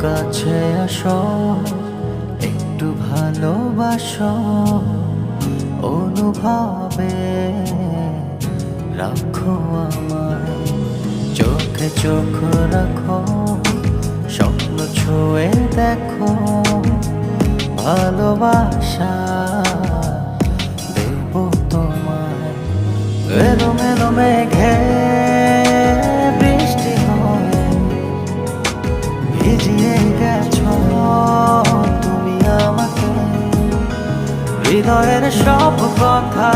কাছে আসো, একটু ভালোবাসো, অনুভবে রাখো আমায়। চোখে চোখ রাখো, স্বপ্ন ছুঁয়ে দেখো, ভালোবাসা দেব তোমায়। এলো মেলো মেঘে বৃষ্টি হয়ে ভিজিয়ে গেছো তুমি আমাকে, হৃদয়ের সব কথা